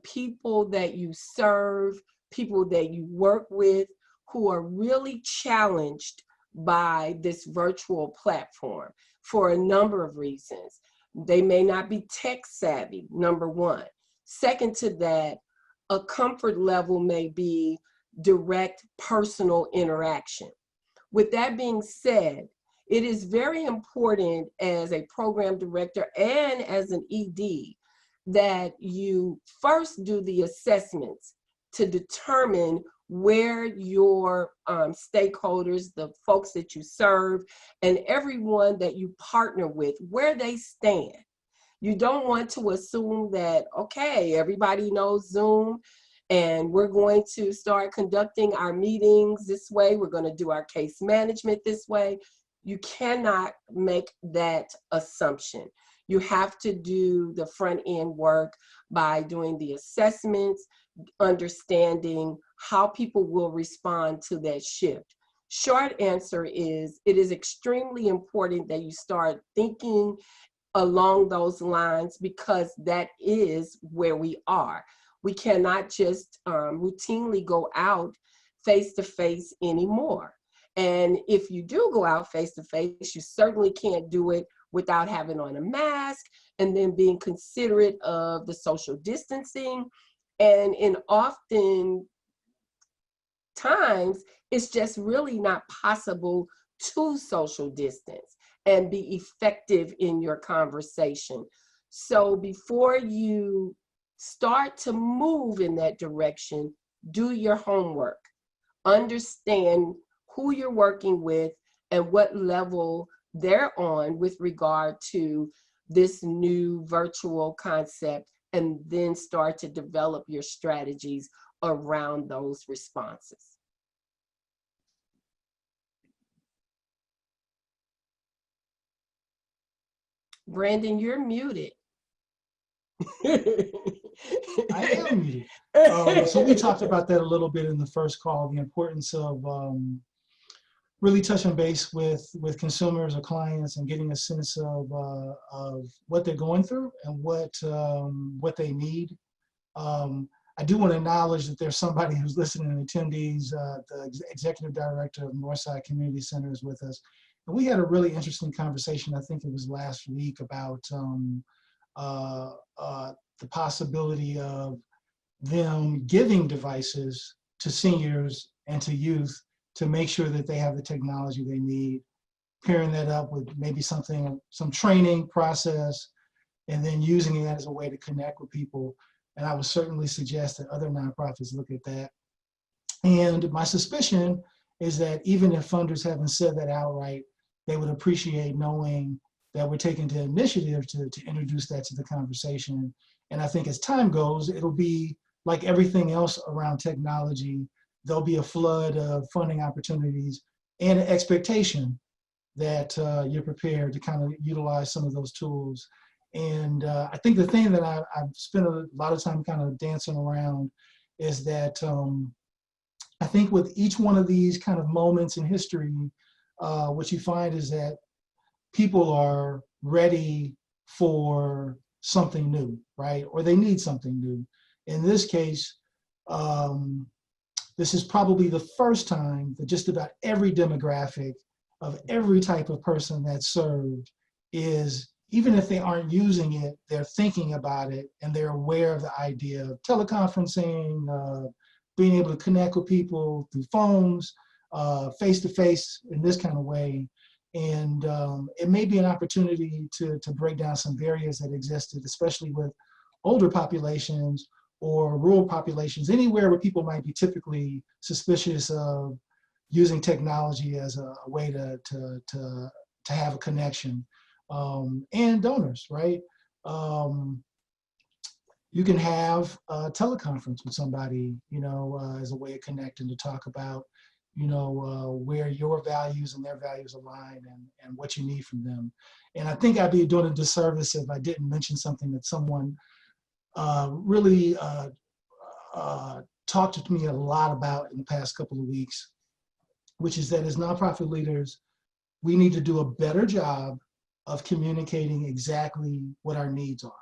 B: people that you serve, people that you work with who are really challenged by this virtual platform for a number of reasons. They may not be tech savvy, number one. Second to that, a comfort level may be direct personal interaction. With that being said, it is very important as a program director and as an ED that you first do the assessments to determine where your stakeholders, the folks that you serve, and everyone that you partner with, where they stand. You don't want to assume that, okay, everybody knows Zoom and we're going to start conducting our meetings this way. We're going to do our case management this way. You cannot make that assumption. You have to do the front end work by doing the assessments, understanding how people will respond to that shift. Short answer is, it is extremely important that you start thinking along those lines, because that is where we are. We cannot just routinely go out face-to-face anymore. And if you do go out face-to-face, you certainly can't do it without having on a mask and then being considerate of the social distancing. And in often times, it's just really not possible to social distance and be effective in your conversation. So before you start to move in that direction, do your homework. Understand who you're working with and what level they're on with regard to this new virtual concept, and then start to develop your strategies around those responses. Brandon, you're muted.
A: I am muted. So we talked about that a little bit in the first call, the importance of really touching base with consumers or clients and getting a sense of what they're going through and what they need. I do want to acknowledge that there's somebody who's listening, attendees, the executive director of Northside Community Center is with us. And we had a really interesting conversation, I think it was last week, about the possibility of them giving devices to seniors and to youth to make sure that they have the technology they need, pairing that up with maybe some training process, and then using that as a way to connect with people. And I would certainly suggest that other nonprofits look at that. And my suspicion is that even if funders haven't said that outright, they would appreciate knowing that we're taking the initiative to introduce that to the conversation. And I think as time goes, it'll be like everything else around technology. There'll be a flood of funding opportunities and an expectation that you're prepared to kind of utilize some of those tools. And I think the thing that I've spent a lot of time kind of dancing around is that I think with each one of these kind of moments in history, what you find is that people are ready for something new, right? Or they need something new. In this case, this is probably the first time that just about every demographic of every type of person that's served is, even if they aren't using it, they're thinking about it and they're aware of the idea of teleconferencing, being able to connect with people through phones, face-to-face in this kind of way. And it may be an opportunity to break down some barriers that existed, especially with older populations or rural populations, anywhere where people might be typically suspicious of using technology as a way to have a connection. And donors, right? You can have a teleconference with somebody, as a way of connecting to talk about, where your values and their values align and what you need from them. And I think I'd be doing a disservice if I didn't mention something that someone really talked to me a lot about in the past couple of weeks, which is that as nonprofit leaders, we need to do a better job of communicating exactly what our needs are,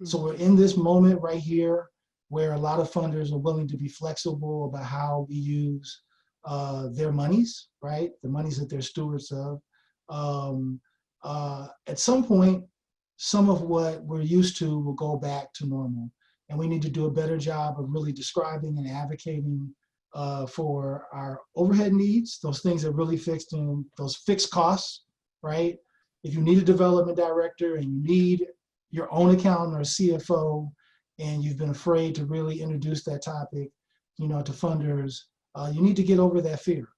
A: So we're in this moment right here where a lot of funders are willing to be flexible about how we use their monies, right? The monies that they're stewards of. At some point, some of what we're used to will go back to normal. And we need to do a better job of really describing and advocating for our overhead needs, those things that really fixed in those fixed costs, right? If you need a development director and you need your own accountant or CFO, and you've been afraid to really introduce that topic, to funders, you need to get over that fear.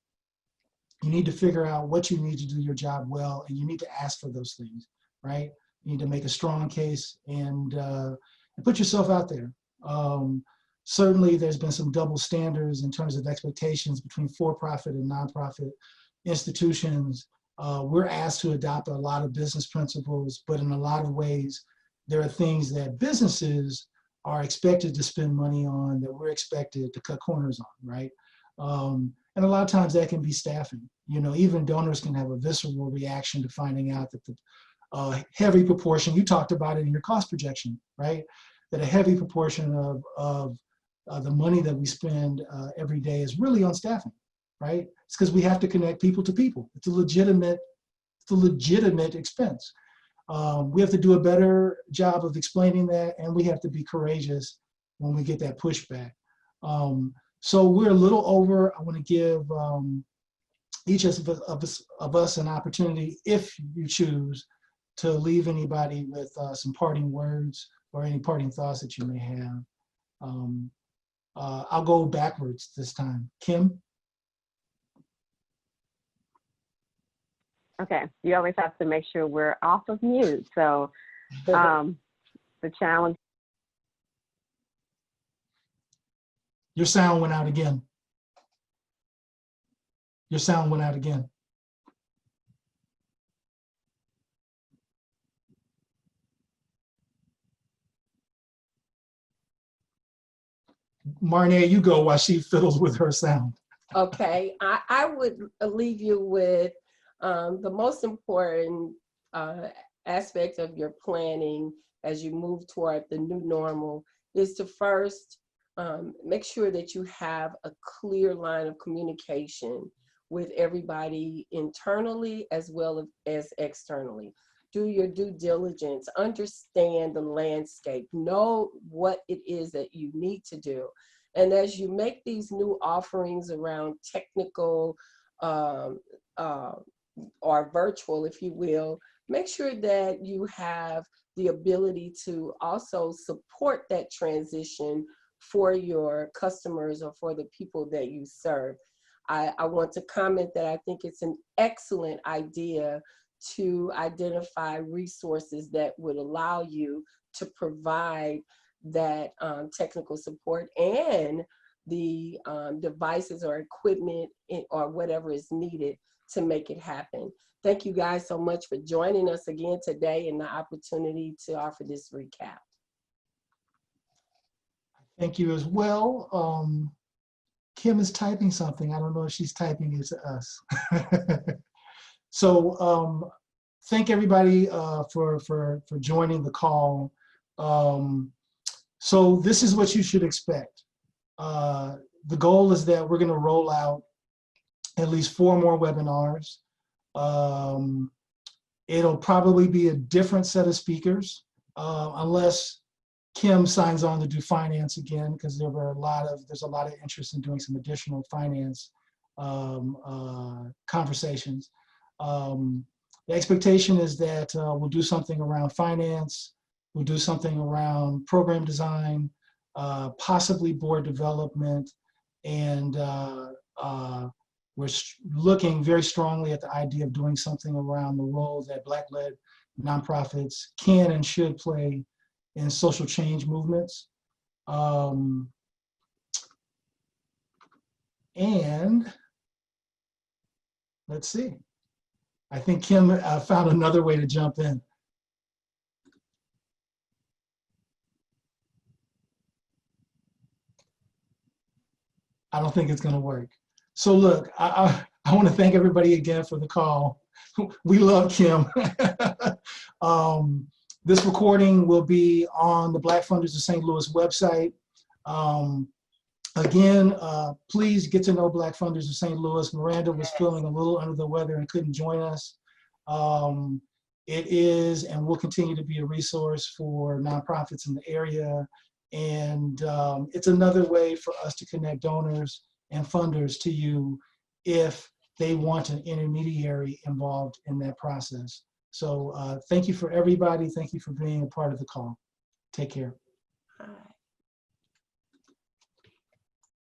A: You need to figure out what you need to do your job well, and you need to ask for those things, right? You need to make a strong case and put yourself out there. Certainly, there's been some double standards in terms of expectations between for-profit and nonprofit institutions. We're asked to adopt a lot of business principles, but in a lot of ways, there are things that businesses are expected to spend money on that we're expected to cut corners on, right? And a lot of times that can be staffing. Even donors can have a visceral reaction to finding out that the heavy proportion, you talked about it in your cost projection, right? That a heavy proportion of the money that we spend every day is really on staffing, right? It's because we have to connect people to people. It's a legitimate expense. We have to do a better job of explaining that, and we have to be courageous when we get that pushback. So we're a little over. I want to give each of us an opportunity, if you choose, to leave anybody with some parting words or any parting thoughts that you may have. I'll go backwards this time. Kim?
C: Okay, you always have to make sure we're off of mute. So the challenge.
A: Your sound went out again. Your sound went out again. Marnee, you go while she fiddles with her sound.
B: Okay, I would leave you with the most important aspect of your planning as you move toward the new normal is to first make sure that you have a clear line of communication with everybody internally as well as externally. Do your due diligence, understand the landscape, know what it is that you need to do. And as you make these new offerings around technical or virtual, if you will, make sure that you have the ability to also support that transition for your customers or for the people that you serve. I want to comment that I think it's an excellent idea to identify resources that would allow you to provide that technical support and the devices or equipment or whatever is needed to make it happen. Thank you guys so much for joining us again today and the opportunity to offer this recap.
A: Thank you as well. Kim is typing something. I don't know if she's typing it to us. So thank everybody for joining the call. So this is what you should expect. The goal is that we're going to roll out at least 4 more webinars. It'll probably be a different set of speakers, unless Kim signs on to do finance again, because there's a lot of interest in doing some additional finance conversations. The expectation is that we'll do something around finance, we'll do something around program design, possibly board development, and we're looking very strongly at the idea of doing something around the role that Black-led nonprofits can and should play in social change movements. And let's see. I think Kim found another way to jump in. I don't think it's going to work. So look, I want to thank everybody again for the call. We love Kim. This recording will be on the Black Funders of St. Louis website. Again, please get to know Black Funders of St. Louis. Maranda was feeling a little under the weather and couldn't join us. It is and will continue to be a resource for nonprofits in the area. And it's another way for us to connect donors and funders to you if they want an intermediary involved in that process. So thank you for everybody. Thank you for being a part of the call. Take care.
B: All right.